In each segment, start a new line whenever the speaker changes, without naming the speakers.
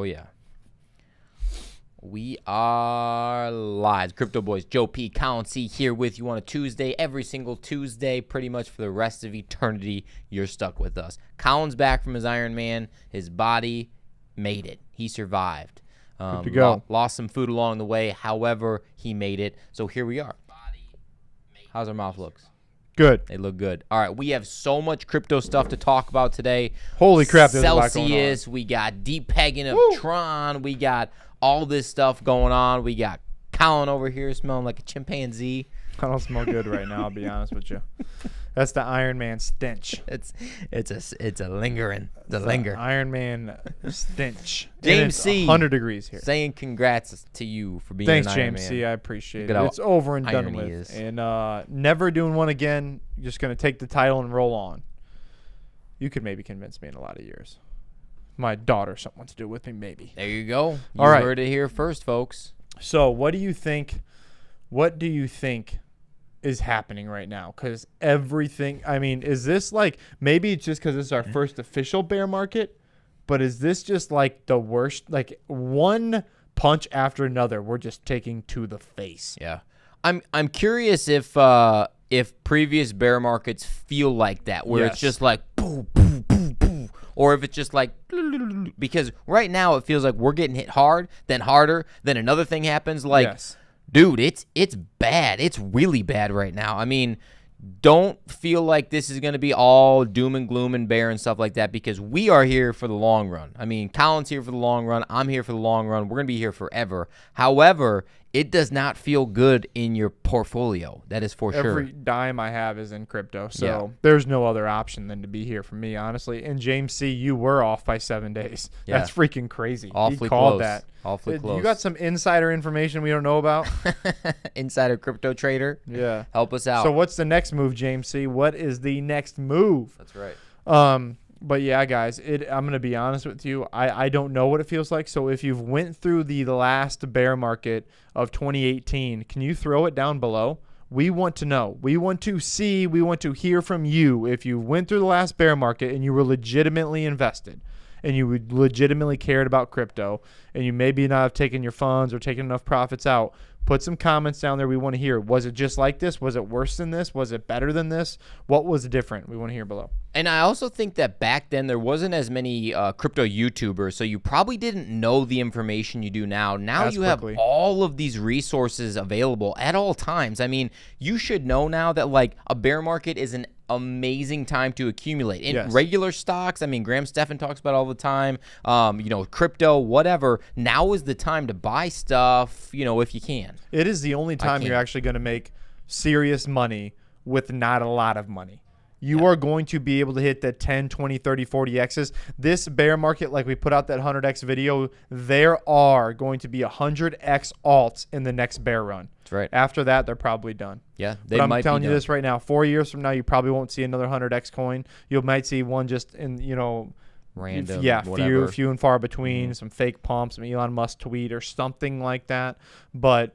yeah. We are live. Crypto Boys, Joe P. Colin C. here with you on a Tuesday. Every single Tuesday, pretty much for the rest of eternity, you're stuck with us. Colin's back from his Ironman. His body made it. He survived.
Good to go.
Lost some food along the way. However, he made it. So here we are. How's our mouth looks?
Good.
They look good. All right, we have so much crypto stuff to talk about today.
Holy crap, there's a lot going on.
Celsius, we got deep pegging of Tron, we got all this stuff going on. We got Colin over here smelling like a chimpanzee.
I don't smell good right now, I'll be honest with you. That's the Iron Man stench.
It's a lingering. The linger.
Iron Man stench.
James C.
100 degrees here.
Saying congrats to you for being
Thanks,
an Iron
James
Man.
C. I appreciate
Look
it.
at
It's over and done
irony
with.
is.
And never doing one again. Just going to take the title and roll on. You could maybe convince me in a lot of years. My daughter, something to do with me, maybe.
There you go. You
All right.
heard it here first, folks.
So what do you think is happening right now? Because everything, I mean, is this like, maybe it's just because this is our first official bear market, but is this just like the worst, like one punch after another we're just taking to the face?
Yeah. I'm curious if previous bear markets feel like that, where it's just like boo, boo, boo, boo, or if it's just like, because right now it feels like we're getting hit hard, then harder, then another thing happens. Like,
Yes.
dude, it's bad. It's really bad right now. I mean, don't feel like this is going to be all doom and gloom and bear and stuff like that, because we are here for the long run. I mean, Colin's here for the long run. I'm here for the long run. We're going to be here forever. However, it does not feel good in your portfolio. That is for sure.
Every dime I have is in crypto, so
Yeah.
there's no other option than to be here for me, honestly. And James C., you were off by 7 days.
Yeah.
That's freaking crazy.
Awfully
He called
close.
that.
Awfully close.
You got some insider information we don't know about?
Insider crypto trader.
Yeah.
Help us out.
So what's the next move, James C.? What is the next move?
That's right.
But yeah, guys, I'm gonna be honest with you. I don't know what it feels like. So if you've went through the last bear market of 2018, can you throw it down below? We want to know. We want to see. We want to hear from you. If you went through the last bear market and you were legitimately invested, and you would legitimately cared about crypto, and you maybe not have taken your funds or taken enough profits out, put some comments down there. We want to hear. Was it just like this? Was it worse than this? Was it better than this? What was different? We want to hear below.
And I also think that back then there wasn't as many crypto YouTubers, so you probably didn't know the information you do now. Now
As
you
quickly.
have all of these resources available at all times. I mean, you should know now that like a bear market is an amazing time to accumulate in
Yes.
regular stocks. I mean, Graham Stephan talks about it all the time. Crypto, whatever. Now is the time to buy stuff. If you can.
It is the only time you're
can't.
actually going to make serious money with not a lot of money. You are going to be able to hit the 10, 20, 30, 40 X's. This bear market, like we put out that 100X video, there are going to be 100X alts in the next bear run.
That's right.
After that, they're probably done.
Yeah, they
But I'm
might
telling
be
you
done.
this right now. 4 years from now, you probably won't see another 100X coin. You might see one just in,
Random.
few and far between, some fake pumps, some Elon Musk tweet or something like that. But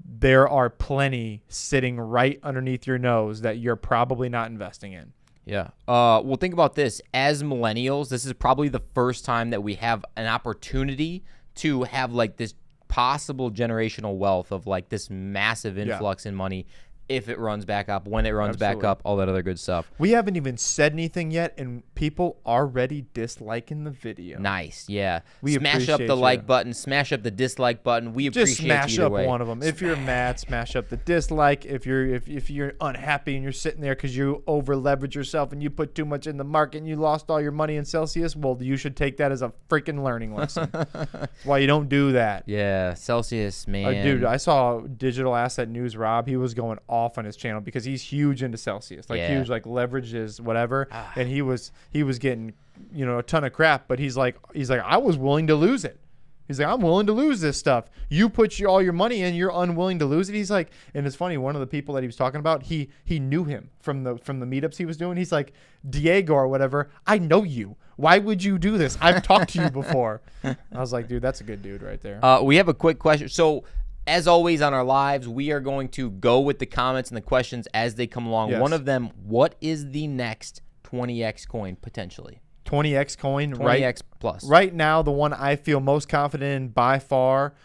there are plenty sitting right underneath your nose that you're probably not investing in.
Yeah. Well, think about this. As millennials, this is probably the first time that we have an opportunity to have like this possible generational wealth of like this massive influx in money if it runs back up, when it runs back
Absolutely.
up, all that other good stuff.
We haven't even said anything yet, and people already disliking the video.
Nice. Yeah.
We
smash up
appreciate
the like
you.
button. Smash up the dislike button. We
Just
appreciate
smash
you either
up
way.
one of them. If you're mad, smash up the dislike. If you're unhappy and you're sitting there because you over leverage yourself and you put too much in the market and you lost all your money in Celsius, well, you should take that as a freaking learning lesson. That's why you don't do that.
Yeah. Celsius, man.
Dude, I saw Digital Asset News Rob. He was going off on his channel because he's huge into Celsius, like
Yeah.
huge, like leverages whatever. And he was getting a ton of crap, but he's like I was willing to lose it. He's like, I'm willing to lose this stuff. You put all your money in, you're unwilling to lose it. He's like, and it's funny, one of the people that he was talking about, he knew him from the meetups he was doing. He's like, Diego or whatever, I know you. Why would you do this? I've talked to you before. I was like, dude, that's a good dude right there.
We have a quick question. So, as always on our lives, we are going to go with the comments and the questions as they come along.
Yes.
One of them, what is the next 20X coin potentially?
20x coin,
20x plus.
Right now, the one I feel most confident in by far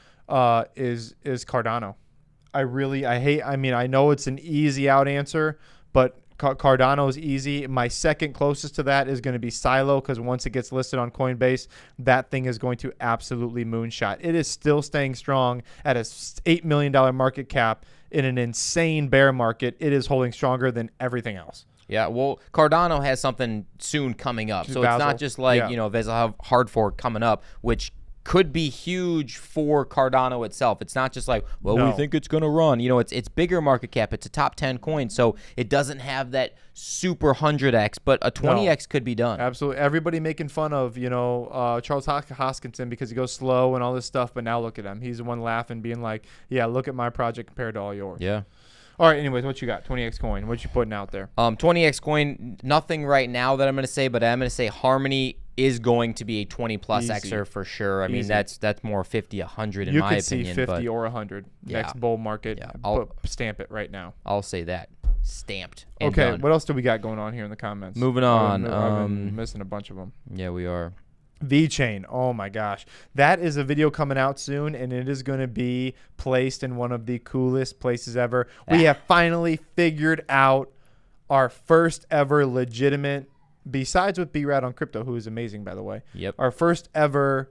is Cardano. I know it's an easy out answer, but Cardano is easy. My second closest to that is going to be Silo, because once it gets listed on Coinbase, that thing is going to absolutely moonshot. It is still staying strong at a $8 million market cap in an insane bear market. It is holding stronger than everything else.
Yeah, well, Cardano has something soon coming up. So it's not just like, there's a hard fork coming up, which could be huge for Cardano itself. It's not just like, we think it's going to run. It's bigger market cap. It's a top 10 coin, so it doesn't have that super 100x, but a 20x could be done.
Absolutely. Everybody making fun of, Charles Hoskinson because he goes slow and all this stuff, but now look at him. He's the one laughing, being like, yeah, look at my project compared to all yours.
Yeah.
All right, anyways, what you got? 20x coin. What you putting out there?
20x coin, nothing right now that I'm going to say, but I'm going to say Harmony is going to be a 20-plus Xer for sure. I mean, that's more 50, 100 in my opinion.
You could see 50 or 100 next bull market. Yeah, I'll stamp it right now.
I'll say that. Stamped.
Okay,
done.
What else do we got going on here in the comments?
Moving on.
I've been missing a bunch of them.
Yeah, we are.
VeChain. Oh my gosh. That is a video coming out soon, and it is going to be placed in one of the coolest places ever. We have finally figured out our first ever legitimate, besides with B-Rad on Crypto, who is amazing, by the way.
Yep.
Our first ever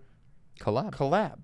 collab.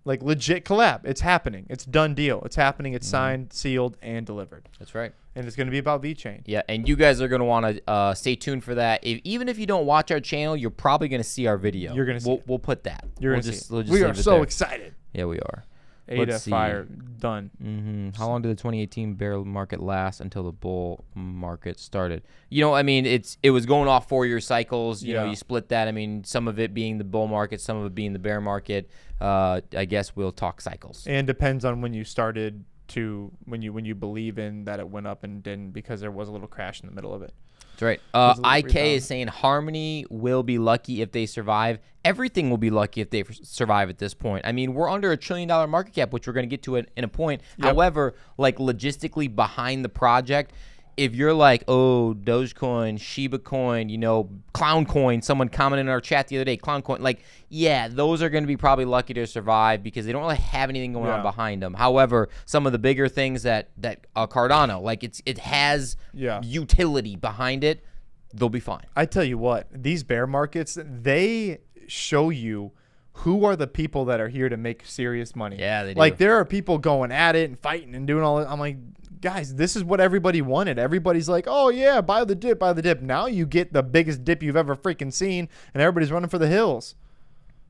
Like legit collab. It's happening. It's done deal. It's happening. It's signed, sealed, and delivered.
That's right.
And it's going to be about VeChain.
Yeah, and you guys are going to want to stay tuned for that. Even if you don't watch our channel, you're probably going to see our video.
You're going to see
We'll put that.
You're going to see it. We are so excited.
Yeah, we are.
ADA fire. Done.
How long did the 2018 bear market last until the bull market started? It was going off 4-year cycles. You split that. I mean, some of it being the bull market, some of it being the bear market. I guess we'll talk cycles.
And depends on when you started to when you believe in that it went up and didn't, because there was a little crash in the middle of it.
That's right. IK is saying Harmony will be lucky if they survive. Everything will be lucky if they survive at this point. I mean, we're under $1 trillion market cap, which we're going to get to in a point. Yep. However, like logistically behind the project, if you're like, Dogecoin, Shiba Coin, Clown Coin, someone commented in our chat the other day, Clown Coin, those are going to be probably lucky to survive because they don't really have anything going on behind them. However, some of the bigger things that Cardano, it has utility behind it, they'll be fine.
I tell you what, these bear markets, they show you who are the people that are here to make serious money.
Yeah, they do.
There are people going at it and fighting and doing all that. I'm like, guys, this is what everybody wanted. Everybody's like, oh, yeah, buy the dip, buy the dip. Now you get the biggest dip you've ever freaking seen, and everybody's running for the hills.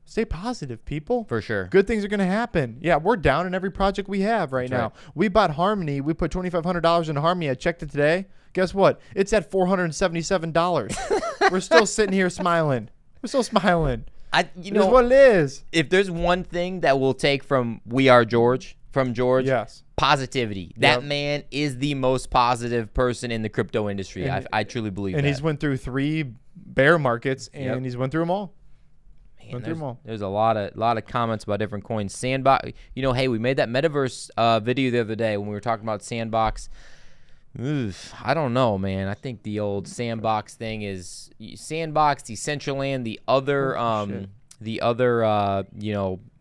Stay positive, people.
For sure.
Good things are going to happen. Yeah, we're down in every project we have right now. We bought Harmony. We put $2,500 into Harmony. I checked it today. Guess what? It's at $477. We're still sitting here smiling. We're still smiling. It's what it is.
If there's one thing that we'll take from George,
yes.
Positivity. That man is the most positive person in the crypto industry. I truly believe that.
And he's went through 3 bear markets, and he's went through them all.
There's a lot of comments about different coins. Sandbox, hey, we made that metaverse video the other day when we were talking about Sandbox. I don't know, man. I think the old Sandbox thing is Sandbox, Decentraland, the other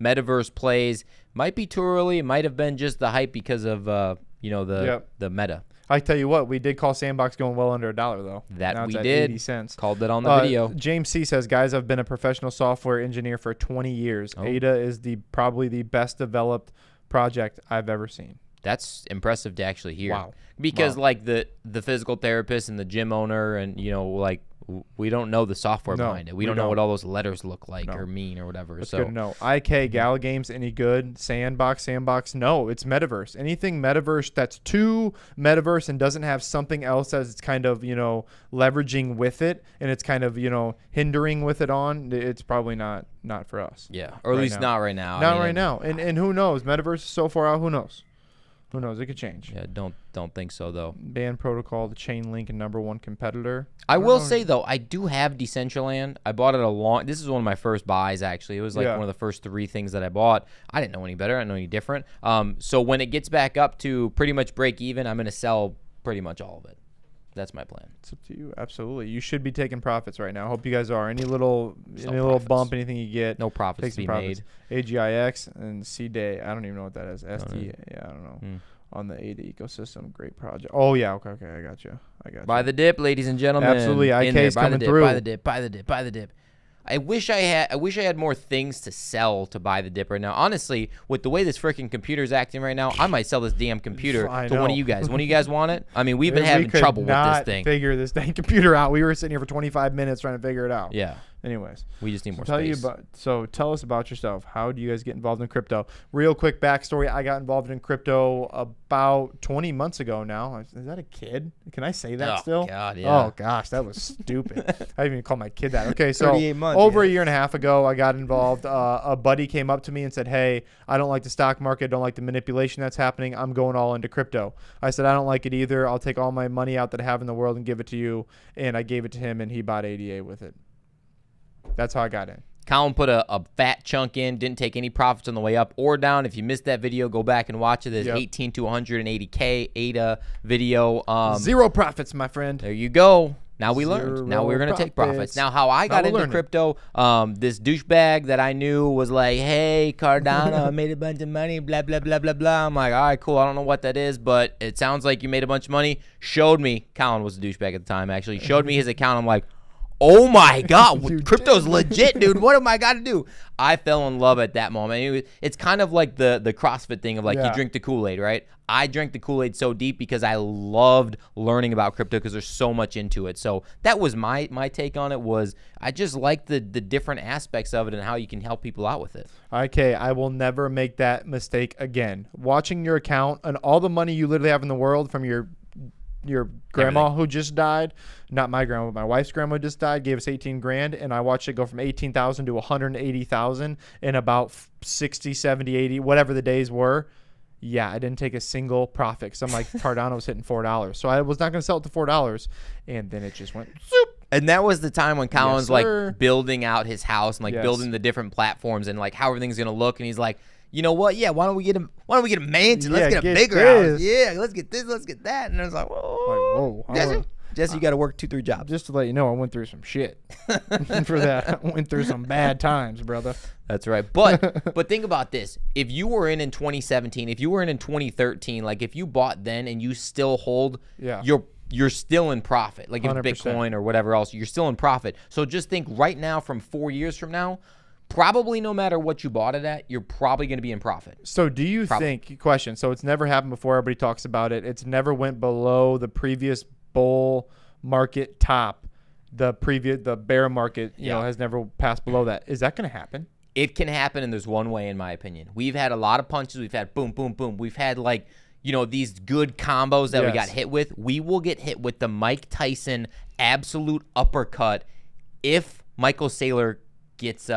metaverse plays might be too early. It might have been just the hype because of the meta.
I tell you what, we did call Sandbox going well under $1 though.
That we did.
80 cents.
Called it on the video.
James C says, guys, I've been a professional software engineer for 20 years. Ada is probably the best developed project I've ever seen.
That's impressive to actually hear.
Wow.
Because the physical therapist and the gym owner and we don't know the software behind it. We don't know what all those letters look like or mean or whatever.
That's good to know. IK, Gala Games, any good? Sandbox, no, it's metaverse. Anything metaverse that's too metaverse and doesn't have something else as it's kind of, leveraging with it and it's kind of, hindering with it on, it's probably not for us.
Yeah, or at least not right now.
Not right now. And who knows? Metaverse is so far out, who knows? Who knows? It could change.
Yeah, don't think so though.
Band Protocol, the Chainlink and #1 competitor.
I will say though, I do have Decentraland. I bought it this is one of my first buys actually. It was one of the first 3 things that I bought. I didn't know any better. I didn't know any different. So when it gets back up to pretty much break even, I'm going to sell pretty much all of it. That's my plan.
It's up to you. Absolutely. You should be taking profits right now. Hope you guys are. Any little
profits.
bump, anything you get.
No profits to be made.
AGIX and C-Day. I don't even know what that is. SD.
know.
Yeah, I don't know. On the ADA ecosystem. Great project. Oh, yeah. Okay. I got you.
Buy the dip, ladies and gentlemen.
Absolutely. IK's coming through.
Buy the dip. I wish I had more things to sell to buy the dip right now. Honestly, with the way this freaking computer's acting right now, I might sell this damn computer to one of you guys. One of you guys want it? I mean, we've been having trouble with this thing.
Figure this dang computer out. We were sitting here for 25 minutes trying to figure it out.
Yeah.
Anyways,
we just need more space.
Tell us about yourself. How do you guys get involved in crypto? Real quick backstory. I got involved in crypto about 20 months ago now. Is that a kid? Can I say that still?
God, yeah.
Oh, gosh, that was stupid. I didn't even call my kid that. Okay, so
38 months,
over a year and a half ago, I got involved. A buddy came up to me and said, hey, I don't like the stock market. Don't like the manipulation that's happening. I'm going all into crypto. I said, I don't like it either. I'll take all my money out that I have in the world and give it to you. And I gave it to him, and he bought ADA with it. That's how I got in.
Colin put a fat chunk in, didn't take any profits on the way up or down. If you missed that video, go back and watch it. There's 18 to 180K ADA video.
Zero profits, my friend.
There you go. Now we learned. Now we're going to take profits. Now how I got into crypto, this douchebag that I knew was like, hey, Cardano, I made a bunch of money, blah, blah, blah, blah, blah. I'm like, all right, cool. I don't know what that is, but it sounds like you made a bunch of money. Showed me. Colin was a douchebag at the time, actually. Showed me his account. I'm like, oh my God, crypto's legit, dude. What am I got to do? I fell in love at that moment. It's kind of like the CrossFit thing of like you drink the Kool-Aid, right? I drank the Kool-Aid so deep because I loved learning about crypto because there's so much into it. So that was my take on it. Was I just like the different aspects of it and how you can help people out with it.
Okay, I will never make that mistake again. Watching your account and all the money you literally have in the world from your grandma who just died, not my grandma, but my wife's grandma just died, gave us 18 grand, and I watched it go from 18,000 to 180,000 in about 60, 70, 80, whatever the days were. Yeah, I didn't take a single profit because I'm like, Cardano was hitting $4. So I was not going to sell it to $4, and then it just went zoop.
And that was the time when Colin's like building out his house and like building the different platforms and like how everything's going to look, and he's like, you know what? Yeah, why don't we get a mansion? Let's get a bigger house. Yeah, let's get this, let's get that. And I was like, whoa. Jesse, you got to work 2-3 jobs.
Just to let you know, I went through some shit for that. I went through some bad times, brother.
That's right. But think about this. If you were in 2017, if you were in 2013, like if you bought then and you still hold, you're still in profit. Like if 100%. Bitcoin or whatever else, you're still in profit. So just think right now from 4 years from now, probably no matter what you bought it at, you're probably going to be in profit.
So do you think, question, so it's never happened before, everybody talks about it, it's never went below the previous bull market top, the bear market, you know, has never passed below that. Is that going to happen?
It can happen, and there's one way in my opinion. We've had a lot of punches. We've had boom, boom, boom. We've had like, you know, these good combos that we got hit with. We will get hit with the Mike Tyson absolute uppercut if Michael Saylor gets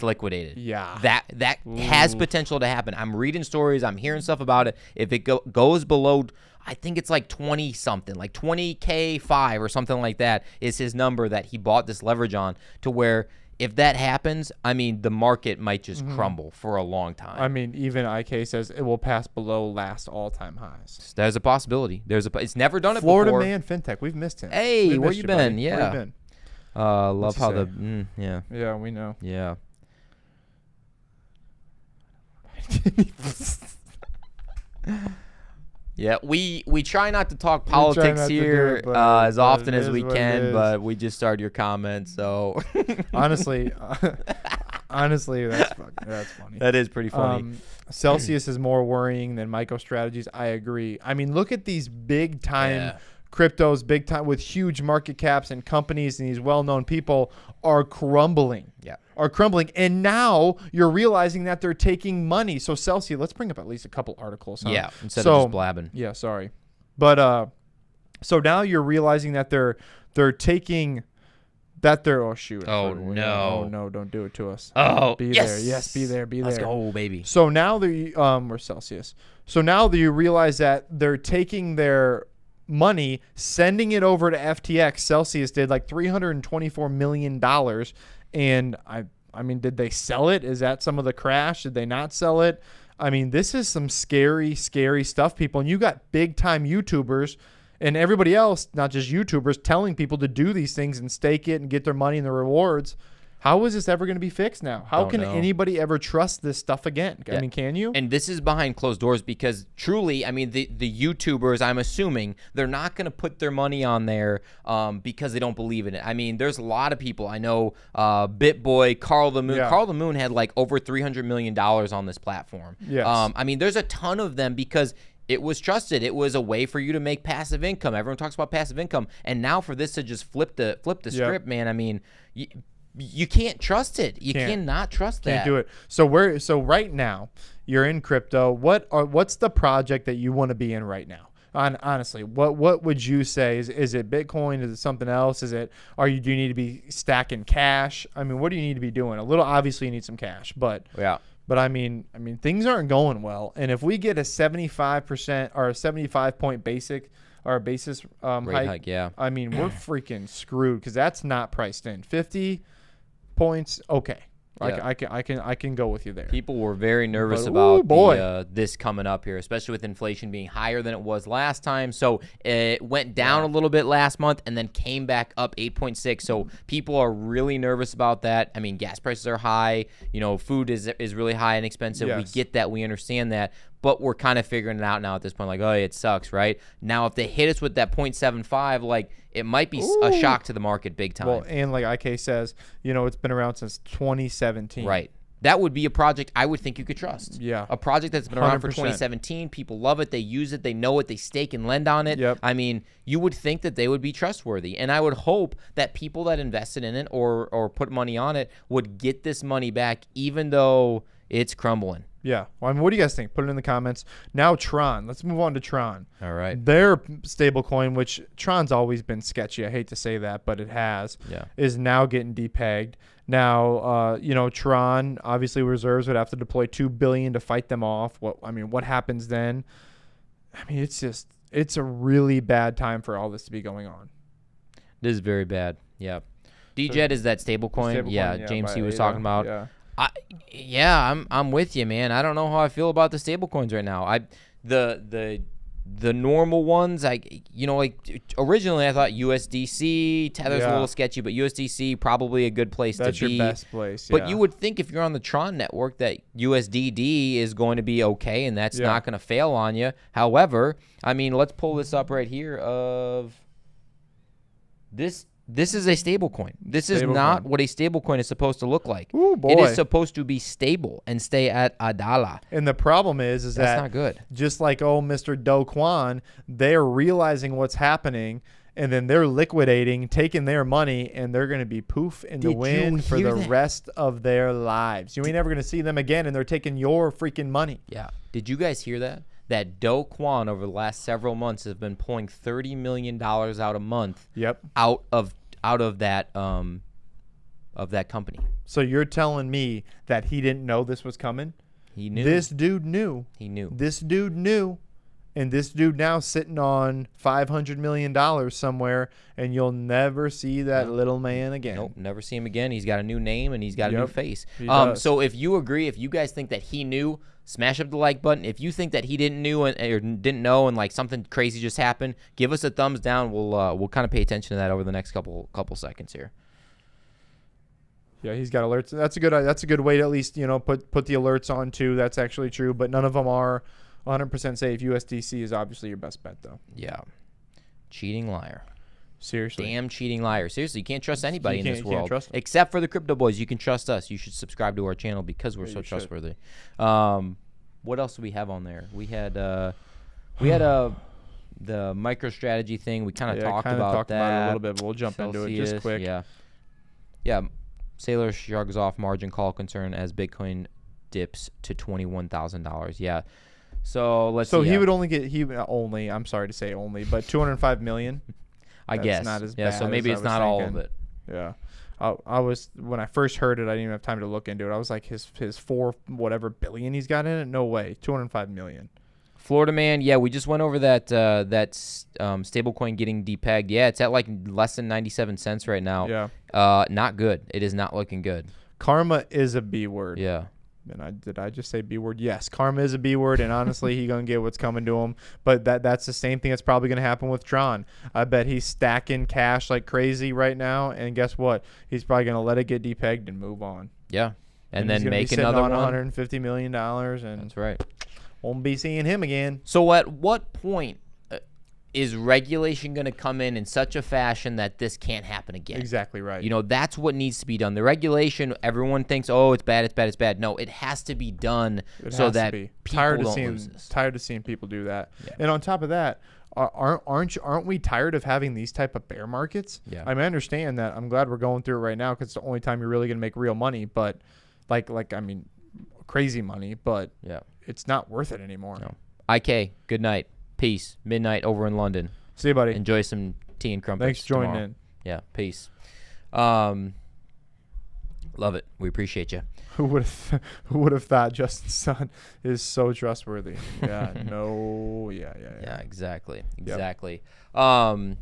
liquidated.
Yeah.
That has potential to happen. I'm reading stories. I'm hearing stuff about it. If it goes below, I think it's like 20 something, like 20K5 or something like that is his number that he bought this leverage on, to where if that happens, I mean, the market might just crumble for a long time.
I mean, even IK says it will pass below last all-time highs.
There's a possibility. It's never done it
Florida
before.
Man FinTech. We've missed him.
Hey, where you been?
Buddy.
Yeah.
Where you been?
Love how
Yeah, we know.
Yeah. Yeah, we try not to talk politics here as often as we can, but we just started your comments, so
honestly, that's funny.
That is pretty funny.
Celsius is more worrying than MicroStrategies. I agree. I mean, look at these big time cryptos, big time with huge market caps, and companies and these well-known people are crumbling. And now you're realizing that they're taking money. So Celsius, let's bring up at least a couple articles. Huh?
Yeah, instead of just blabbing.
Yeah, sorry. But so now you're realizing that they're taing that they're
no.
Oh no, don't do it to us.
Oh,
be there. Yes, be there.
Let's go, baby.
So now we're Celsius. So now that you realize that they're taking their money, sending it over to FTX. Celsius did like $324 million. And I mean, did they sell it? Is that some of the crash? Did they not sell it? I mean, this is some scary, scary stuff, people. And you got big time YouTubers And everybody else, not just YouTubers, telling people to do these things and stake it and get their money and the rewards. How is this ever going to be fixed now? How
Don't
can
know.
anybody ever trust this stuff again? I
Yeah.
mean, can you?
And this is behind closed doors because truly, I mean, the YouTubers, I'm assuming, they're not going to put their money on there because they don't believe in it. I mean, there's a lot of people. I know BitBoy, Carl the Moon.
Yeah.
Carl the Moon had like over $300 million on this platform.
Yes.
I mean, there's a ton of them because it was trusted. It was a way for you to make passive income. Everyone talks about passive income. And now for this to just flip the script, man, I mean, you can't trust it. You cannot trust that.
Can't do it. So right now, you're in crypto. What's the project that you want to be in right now? Honestly, what would you say? Is it Bitcoin? Is it something else? Do you need to be stacking cash? I mean, what do you need to be doing? Obviously you need some cash, but
Yeah.
But I mean, things aren't going well. And if we get a 75% or a 75-point basis
Rate hike, yeah.
I mean, we're freaking screwed because that's not priced in. 50 points, okay.
Yeah.
I can go with you there.
People were very nervous
But,
about
ooh, boy.
this coming up here, especially with inflation being higher than it was last time. So it went down a little bit last month and then came back up 8.6. So people are really nervous about that. I mean, gas prices are high. You know, food is really high and expensive. We
Yes.
get that. We understand that. But we're kind of figuring it out now at this point. Like, oh, it sucks, right? Now, if they hit us with that 0.75, like, it might be a shock to the market big time.
Well, and like IK says, it's been around since 2017.
Right. That would be a project I would think you could trust.
Yeah.
A project that's been around for
100%.
2017. People love it. They use it. They know it. They stake and lend on it.
Yep.
I mean, you would think that they would be trustworthy. And I would hope that people that invested in it or put money on it would get this money back even though it's crumbling.
Yeah. Well, what do you guys think? Put it in the comments. Now Tron. Let's move on to Tron.
All right.
Their stable coin, which Tron's always been sketchy. I hate to say that, but it has.
Yeah.
Is now getting depegged. Now, Tron obviously reserves would have to deploy $2 billion to fight them off. What happens then? I mean, it's a really bad time for all this to be going on.
This is very bad. Yeah. DJet is that stable coin. Yeah. James C was talking about.
Yeah.
I'm with you, man. I don't know how I feel about the stable coins right now. The normal ones, originally I thought USDC, Tether's a little sketchy, but USDC probably a good place
That's
to be.
your best place.
But
yeah.
you would think if you're on the Tron network that USDD is going to be okay and that's not going to fail on you. However, I mean, let's pull this up right here of this. This is a stable coin. This is not what a stable coin is supposed to look like.
Ooh, boy.
It is supposed to be stable and stay at $1.
And the problem is
That's
that
not good.
just like Mr. Do Kwon, they're realizing what's happening and then they're liquidating, taking their money, and they're going to be poof in the
Did you
wind for
hear
the
that?
rest of their lives. You ain't ever going to see them again, and they're taking your freaking money.
Yeah. Did you guys hear that? That Do Kwon over the last several months has been pulling $30 million out a month.
Yep.
Out of that company.
So you're telling me that he didn't know this was coming?
He knew.
This dude knew.
He knew.
This dude knew. And this dude now sitting on $500 million somewhere, and you'll never see that little man again.
Nope, never see him again. He's got a new name and he's got a new face.
He does.
So if you agree, if you guys think that he knew, smash up the like button. If you think that he didn't know and like something crazy just happened, give us a thumbs down. We'll kind of pay attention to that over the next couple seconds here.
Yeah, he's got alerts. That's a good way to at least put the alerts on too. That's actually true, but none of them are 100% safe. USDC is obviously your best bet though.
Yeah, cheating liar.
Seriously.
Damn cheating liar. Seriously, you can't trust anybody in this
You can't
world.
trust 'em.
Except for the crypto boys. You can trust us. You should subscribe to our channel because we're so
you should.
trustworthy. What else do we have on there? We had the MicroStrategy thing. We kind of talked about that.
About it a little bit, but we'll jump into it just
Celsius,
quick.
Yeah. Sailor shrugs off margin call concern as Bitcoin dips to $21,000. Yeah. So let's.
So
see,
he would only get I'm sorry to say only, but 205 million.
I
that's
guess.
not as
yeah.
bad
So
as
maybe
I
it's
was
not all of
thinking.
it.
Yeah. I was when I first heard it, I didn't even have time to look into it. I was like, his 4 whatever billion he's got in it. No way, 205 million.
Florida man, yeah, we just went over that stablecoin getting depegged. Yeah, it's at like less than 97 cents right now.
Yeah.
Not good. It is not looking good.
Karma is a B word.
Yeah.
And did I just say B word? Yes, karma is a B word, and honestly, he gonna get what's coming to him. But that's the same thing that's probably gonna happen with Tron. I bet he's stacking cash like crazy right now, and guess what? He's probably gonna let it get depegged and move on.
Yeah, and
he's
then
gonna be
make
sitting
another
on
one.
$150 million, and
That's right.
won't be seeing him again.
So at what point is regulation going to come in such a fashion that this can't happen again?
Exactly right.
You know, that's what needs to be done. The regulation, everyone thinks, oh, it's bad, it's bad, it's bad. No, it has to be done so that people don't lose this.
Tired of seeing people do that.
Yeah.
And on top of that, aren't we tired of having these type of bear markets?
Yeah.
I mean, I understand that. I'm glad we're going through it right now because it's the only time you're really going to make real money. But I mean, crazy money. But
Yeah.
it's not worth it anymore.
No. IK, good night. Peace. Midnight over in London.
See you, buddy.
Enjoy some tea and crumpets.
Thanks for joining
tomorrow.
in.
Yeah. Peace. Love it. We appreciate you.
Who would have thought Justin's son is so trustworthy? Yeah. No. Yeah.
Yeah, exactly.
Yep.
Exactly. Well,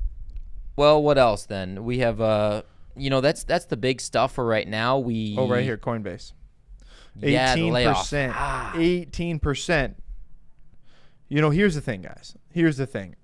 what else then? We have that's the big stuff for right now.
Right here, Coinbase.
Yeah, the layoff.
18%. You know, here's the thing, guys. Here's the thing.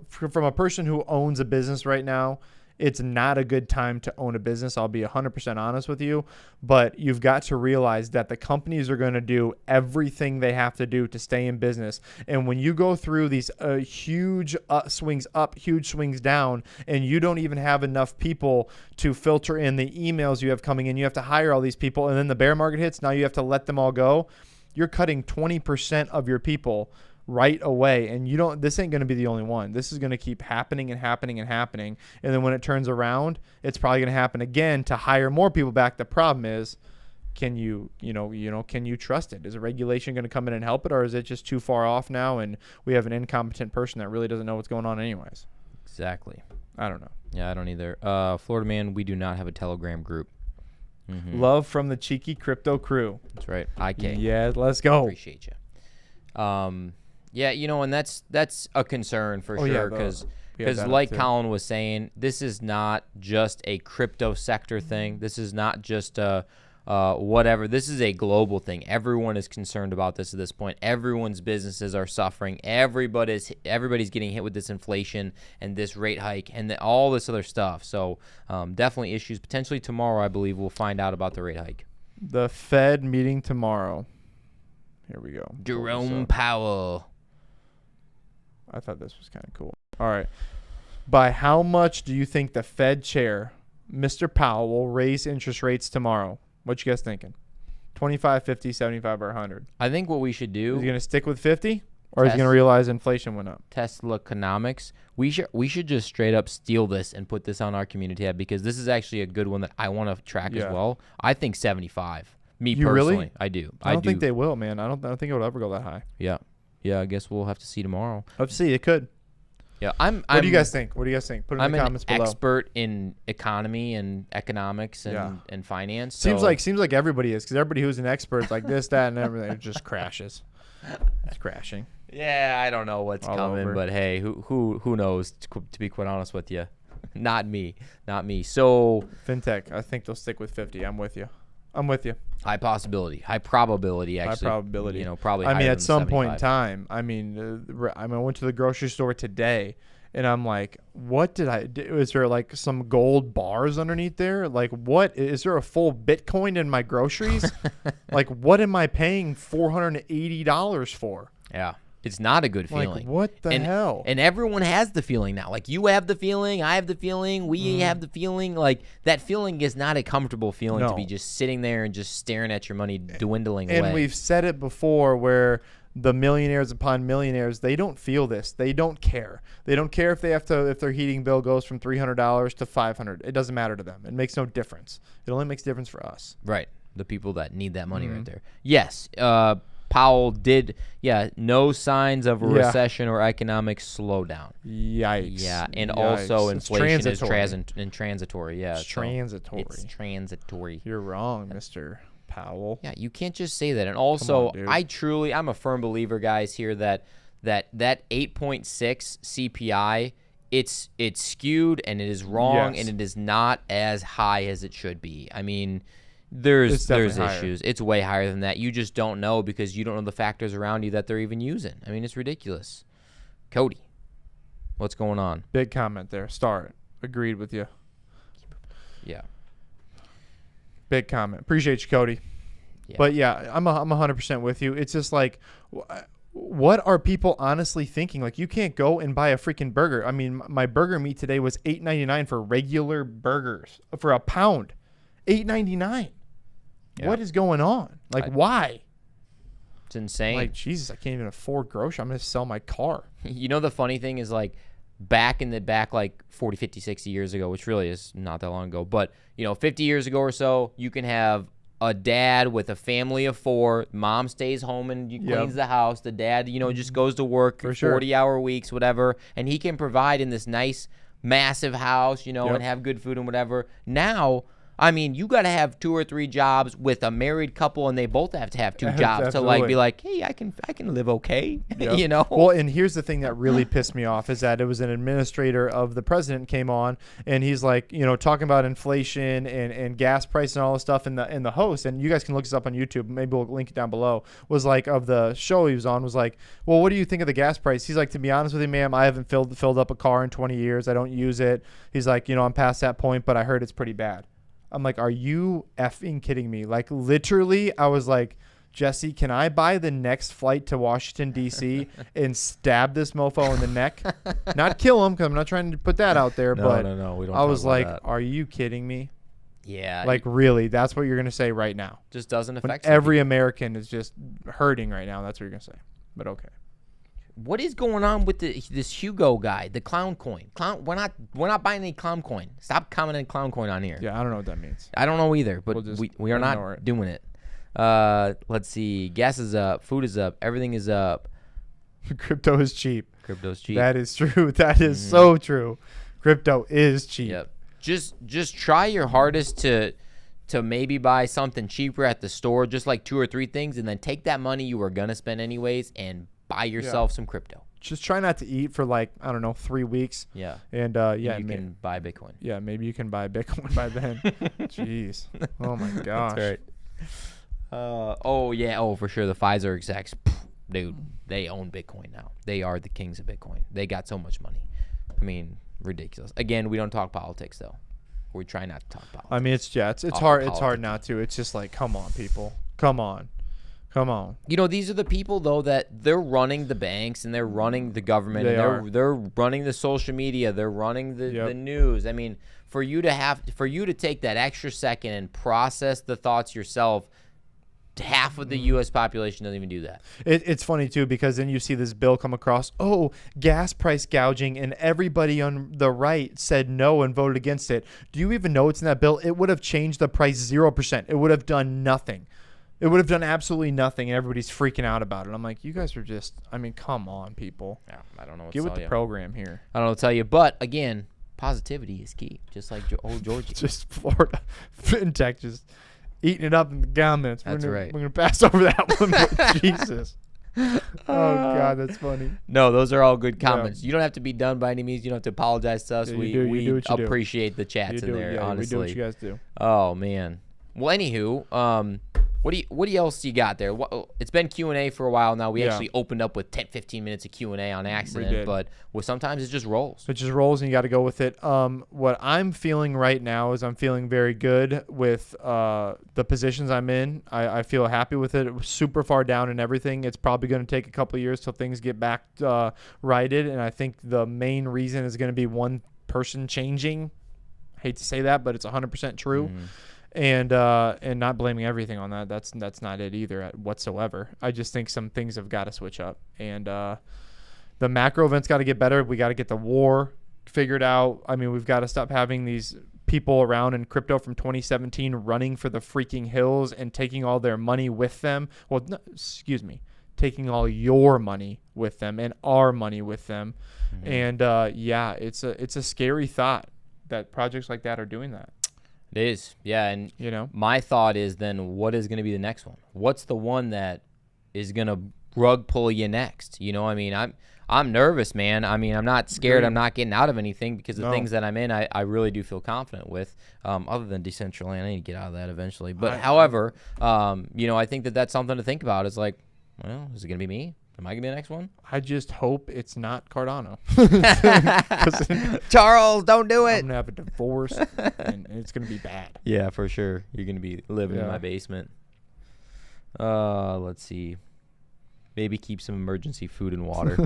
From a person who owns a business right now, it's not a good time to own a business. I'll be 100% honest with you. But you've got to realize that the companies are going to do everything they have to do to stay in business. And when you go through these huge swings up, huge swings down, and you don't even have enough people to filter in the emails you have coming in, you have to hire all these people. And then the bear market hits. Now you have to let them all go. You're cutting 20% of your people right away, and this ain't going to be the only one. This is going to keep happening and happening and happening, and then when it turns around, it's probably going to happen again to hire more people back. The problem is, can you trust it? Is a regulation going to come in and help it, or is it just too far off now and we have an incompetent person that really doesn't know what's going on anyways?
Exactly.
I don't know.
Yeah, I don't either. Florida Man, we do not have a Telegram group. Mm-hmm.
Love from the cheeky crypto crew.
That's right. IK.
Yeah, let's go.
Appreciate you. Yeah, and that's a concern for sure because like Colin was saying, this is not just a crypto sector thing. This is not just whatever. This is a global thing. Everyone is concerned about this at this point. Everyone's businesses are suffering. Everybody's getting hit with this inflation and this rate hike and all this other stuff. So definitely issues. Potentially tomorrow, I believe, we'll find out about the rate hike.
The Fed meeting tomorrow. Here we go.
Jerome Powell.
I thought this was kind of cool. All right. By how much do you think the Fed chair, Mr. Powell, will raise interest rates tomorrow? What you guys thinking? 25, 50, 75, or 100?
I think what we should do...
Is he going to stick with 50? Or is he going to realize inflation went up?
Tesla economics. We should just straight up steal this and put this on our community tab because this is actually a good one that I want to track as well. I think 75. Me
you
personally.
Really?
I do.
I don't think they will, man. I don't think it would ever go that high.
Yeah. Yeah, I guess we'll have to see tomorrow.
Let's see. It could.
Yeah,
What do you guys think? What do you guys think? Put it in the comments below.
I'm an expert in economy and economics and finance.
Seems like everybody is because everybody who's an expert is like this, that, and everything. It just crashes. It's crashing.
Yeah, I don't know what's coming,
over.
but hey, who knows? To be quite honest with you, not me. So
FinTech, I think they'll stick with 50. I'm with you.
High possibility, high probability. Actually,
high probability.
Probably.
I mean, at some
75.
point in time. I went to the grocery store today, and I'm like, what did I do? Is there like some gold bars underneath there? Like, what is there a full Bitcoin in my groceries? Like, what am I paying $480 for?
Yeah. It's not a good feeling.
Like, what the hell?
And everyone has the feeling now. Like, you have the feeling, I have the feeling, we have the feeling. Like, that feeling is not a comfortable feeling to be just sitting there and just staring at your money dwindling away.
And we've said it before where the millionaires upon millionaires, they don't feel this. They don't care. They don't care if if their heating bill goes from $300 to $500. It doesn't matter to them. It makes no difference. It only makes a difference for us.
Right. The people that need that money right there. Yes. Powell did, no signs of a recession or economic slowdown.
Yikes.
Yeah, and
Yikes.
also inflation is transitory. Yeah,
it's transitory.
It's transitory.
You're wrong, Mr. Powell.
Yeah, you can't just say that. And also, I'm a firm believer, guys, here that 8.6 CPI, it's skewed and it is wrong and it is not as high as it should be. I mean, There's
definitely higher.
issues. It's way higher than that. You just don't know because you don't know the factors around you that they're even using. I mean, it's ridiculous. Cody, what's going on?
Big comment there. Start. Agreed with you.
Yeah.
Big comment. Appreciate you, Cody.
Yeah.
But yeah, I'm 100% with you. It's just like, what are people honestly thinking? Like, you can't go and buy a freaking burger. I mean, my burger meat today was $8.99 for regular burgers for a pound. $8.99.
Yeah.
What is going on? Like, why?
It's insane.
Like, Jesus, I can't even afford groceries. I'm going to sell my car.
You know, the funny thing is, like, back like 40, 50, 60 years ago, which really is not that long ago, but, 50 years ago or so, you can have a dad with a family of 4. Mom stays home and cleans the house. The dad, just goes to work,
For sure.
40-hour weeks, whatever, and he can provide in this nice, massive house, and have good food and whatever. Now, I mean, you got to have 2 or 3 jobs with a married couple, and they both have to have 2 jobs to like be like, hey, I can live okay,
Yep. Well, and here's the thing that really pissed me off is that it was an administrator of the president came on, and he's like, talking about inflation and gas price and all this stuff, and the host, and you guys can look this up on YouTube. Maybe we'll link it down below. Was like of the show he was on was like, well, what do you think of the gas price? He's like, to be honest with you, ma'am, I haven't filled up a car in 20 years. I don't use it. He's like, I'm past that point, but I heard it's pretty bad. I'm like, are you effing kidding me? Like, literally, I was like, Jesse, can I buy the next flight to Washington, D.C. and stab this mofo in the neck? Not kill him, because I'm not trying to put that out there.
No,
but
we don't.
I was like,
that.
are you kidding me?
Yeah.
Like, really, that's what you're going to say right now.
Just doesn't
When
affect
every American is just hurting right now. That's what you're going to say. But okay.
What is going on with this Hugo guy, the clown coin? We're not buying any clown coin. Stop commenting clown coin on here.
Yeah, I don't know what that means.
I don't know either, but we are not
it.
doing it. Let's see. Gas is up. Food is up. Everything is up.
Crypto is cheap.
Crypto's cheap.
That is true. That is so true. Crypto is cheap.
Yep. Just try your hardest to maybe buy something cheaper at the store, just like 2 or 3 things, and then take that money you were gonna spend anyways and buy yourself some crypto.
Just try not to eat for 3 weeks.
Yeah.
And
you can buy Bitcoin.
Yeah, maybe you can buy Bitcoin by then. Jeez. Oh my gosh.
That's right. Oh, for sure. The Pfizer execs, dude, they own Bitcoin now. They are the kings of Bitcoin. They got so much money. I mean, ridiculous. Again, we don't talk politics though. We try not to talk politics.
I mean, it's hard. It's hard not to. It's just like, come on, people. Come on.
These are the people though that they're running the banks and they're running the government. They're running the social media. They're running the news. I mean, for you to take that extra second and process the thoughts yourself, half of the U.S. population doesn't even do that.
It's funny too, because then you see this bill come across. Oh, gas price gouging, and everybody on the right said no and voted against it. Do you even know it's in that bill? It would have changed the price 0%. It would have done nothing. It would have done absolutely nothing, and everybody's freaking out about it. I'm like, you guys are just, I mean, come on, people.
Yeah, I don't know what
Get
to
with
tell
the
you.
program here.
I don't know what to tell you. But, again, positivity is key, just like old Georgie.
Just Florida, FinTech, just eating it up in the comments.
That's right.
We're going to pass over that one, but Jesus. Oh, God, that's funny.
No, those are all good comments. Yeah. You don't have to be done by any means. You don't have to apologize to us.
Yeah,
we appreciate the chats in there, honestly.
We do what you guys do.
Oh, man. Well, anywho, what else you got there? It's been Q&A for a while now. We actually opened up with 10, 15 minutes of Q&A on accident, but sometimes it just rolls.
It just rolls, and you got to go with it. What I'm feeling right now is I'm feeling very good with the positions I'm in. I feel happy with it. It was super far down and everything. It's probably going to take a couple of years till things get back righted, and I think the main reason is going to be one person changing. I hate to say that, but it's 100% true. Mm-hmm. And not blaming everything on that. That's not it either whatsoever. I just think some things have got to switch up, and the macro events got to get better. We got to get the war figured out. I mean, we've got to stop having these people around in crypto from 2017 running for the freaking hills and taking all their money with them. Well, no, excuse me, taking all your money with them and our money with them. Mm-hmm. And it's a scary thought that projects like that are doing that.
It is, yeah, and my thought is then what is going to be the next one? What's the one that is going to rug pull you next. You know, I mean, I'm nervous, man. I mean, I'm not scared.
Agreed.
I'm not getting out of anything because the
No.
things that I'm in, I really do feel confident with. Other than Decentraland, I need to get out of that eventually. But however, you know, I think that's something to think about. It's like, well, is it gonna be me? Am I gonna be the next one?
I just hope it's not Cardano. 'Cause
Charles, don't do
I'm
it.
gonna have a divorce, and it's gonna be bad.
Yeah, for sure. You're gonna be living in
Yeah.
my basement. Let's see. Maybe keep some emergency food and water.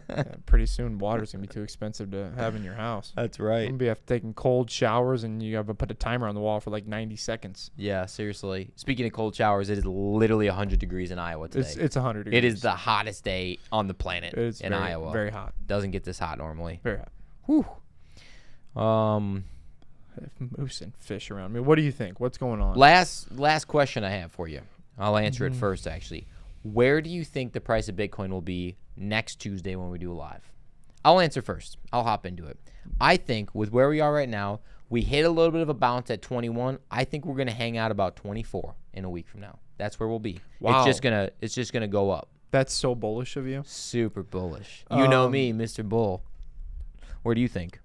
Yeah, pretty soon, water's gonna be too expensive to have in your house.
That's
I'm
right.
gonna be taking cold showers, and you have to put a timer on the wall for like 90 seconds.
Yeah, seriously. Speaking of cold showers, it is literally 100 degrees in Iowa today.
It's 100 degrees.
It is the hottest day on the planet
It's
in
very,
Iowa.
very hot.
Doesn't get this hot normally.
Very hot.
Whew.
Moose and fish around me. What do you think? What's going on?
Last question I have for you. I'll answer
Mm-hmm.
it first, actually. Where do you think the price of Bitcoin will be next Tuesday when we do a live? I'll answer first. I'll hop into it. I think with where we are right now, we hit a little bit of a bounce at 21. I think we're going to hang out about 24 in a week from now. That's where we'll be.
Wow.
It's just gonna go up.
That's so bullish of you.
Super bullish. You know me, Mr. Bull. Where do you think?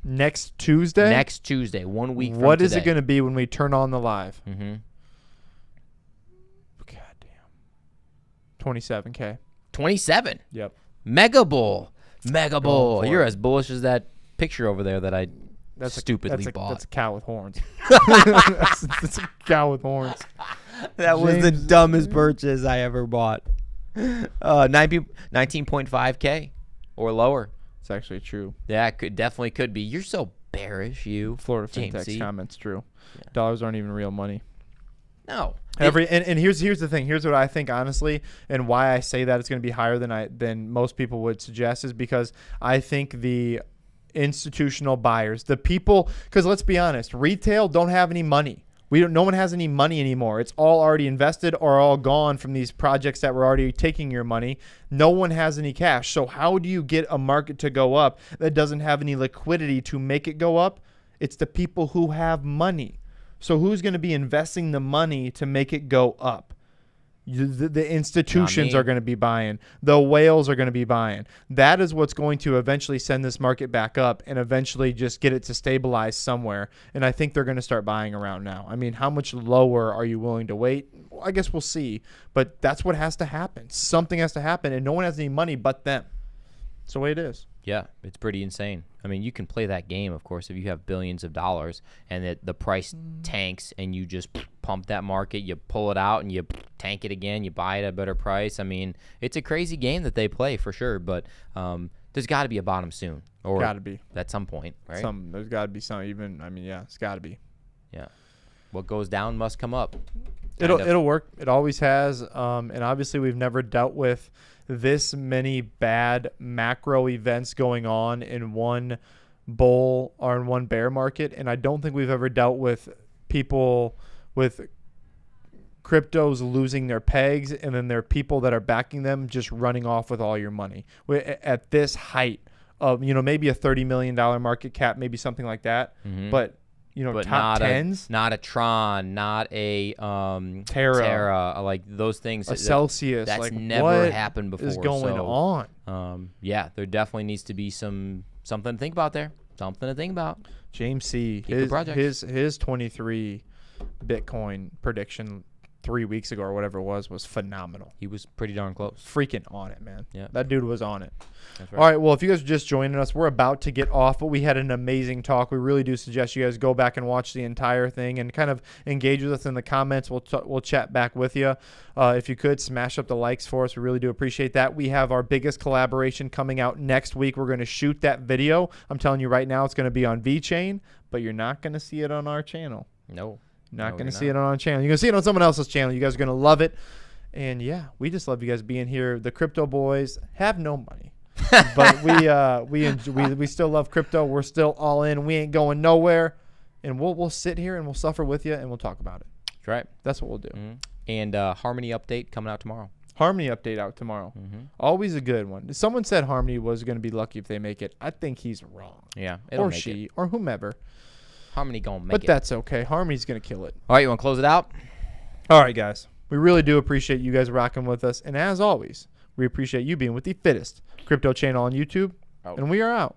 Next Tuesday?
Next Tuesday, 1 week from
What is
today.
it going to be when we turn on the live?
Mm-hmm.
God damn. 27K.
27.
Yep.
Mega Bull. Mega Bull.
for
You're
it.
as bullish as that picture over there that I stupidly bought.
That's a cow with horns. that's a cow with horns.
That was the
James-
dumbest purchase I ever bought. 19.5K or lower.
It's actually true.
Yeah, definitely could be. You're so bearish, you.
Florida
James
FinTech's
C.
comments true.
Yeah.
Dollars aren't even real money.
No.
And here's the thing. Here's what I think honestly, and why I say that it's going to be higher than most people would suggest is because I think the institutional buyers, the people, because let's be honest, retail don't have any money. No one has any money anymore. It's all already invested or all gone from these projects that were already taking your money. No one has any cash. So how do you get a market to go up that doesn't have any liquidity to make it go up? It's the people who have money. So who's going to be investing the money to make it go up? The institutions
me.
are going to be buying. The whales are going to be buying. That is what's going to eventually send this market back up and eventually just get it to stabilize somewhere. And I think they're going to start buying around now. I mean, how much lower are you willing to wait? Well, I guess we'll see. But that's what has to happen. Something has to happen, and no one has any money but them. It's the way it is.
Yeah, it's pretty insane. I mean, you can play that game, of course, if you have billions of dollars and the price tanks and you just pump that market, you pull it out and you tank it again, you buy it at a better price. I mean, it's a crazy game that they play for sure, but there's got to be a bottom soon or
Got to be.
at some point, right?
There's got to be some even. I mean, yeah, it's got to be.
Yeah. What goes down must come up.
It'll work. It always has. And obviously, we've never dealt with this many bad macro events going on in one bull or in one bear market. And I don't think we've ever dealt with people with cryptos losing their pegs and then there are people that are backing them just running off with all your money. At this height of, maybe a $30 million market cap, maybe something like that.
Mhm.
But,
But
top tens.
not a Tron, not a
Terra.
like those things.
A Celsius.
That's
like,
never
what
happened before.
is going
so,
on?
Yeah, there definitely needs to be something to think about there. Something to think about.
James C.
Keep the project.
His 23 Bitcoin prediction 3 weeks ago or whatever it was phenomenal.
He was pretty darn close.
Freaking on it, man.
Yeah.
That dude was on it.
That's right.
All right, well, if you guys are just joining us, we're about to get off, but we had an amazing talk. We really do suggest you guys go back and watch the entire thing and kind of engage with us in the comments. We'll chat back with you. If you could, smash up the likes for us. We really do appreciate that. We have our biggest collaboration coming out next week. We're going to shoot that video. I'm telling you right now, it's going to be on VeChain, but you're not going to see it on our channel.
No.
Not
No,
going
you're
to see it on our channel. You're going to see it on someone else's channel. You guys are going to love it. And, yeah, we just love you guys being here. The Crypto Boys have no money. But we still love crypto. We're still all in. We ain't going nowhere. And we'll sit here and we'll suffer with you and we'll talk about it.
That's right.
That's what we'll do.
Mhm. And Harmony update coming out tomorrow.
Harmony update out tomorrow.
Mm-hmm.
Always a good one. Someone said Harmony was going to be lucky if they make it. I think he's wrong.
Yeah. It'll
Or
make
she
it.
or whomever.
Harmony gonna make
But
it.
that's okay. Harmony's going to kill it.
All right, you want to close it out?
All right, guys. We really do appreciate you guys rocking with us. And as always, we appreciate you being with the fittest crypto channel on YouTube. And we are out.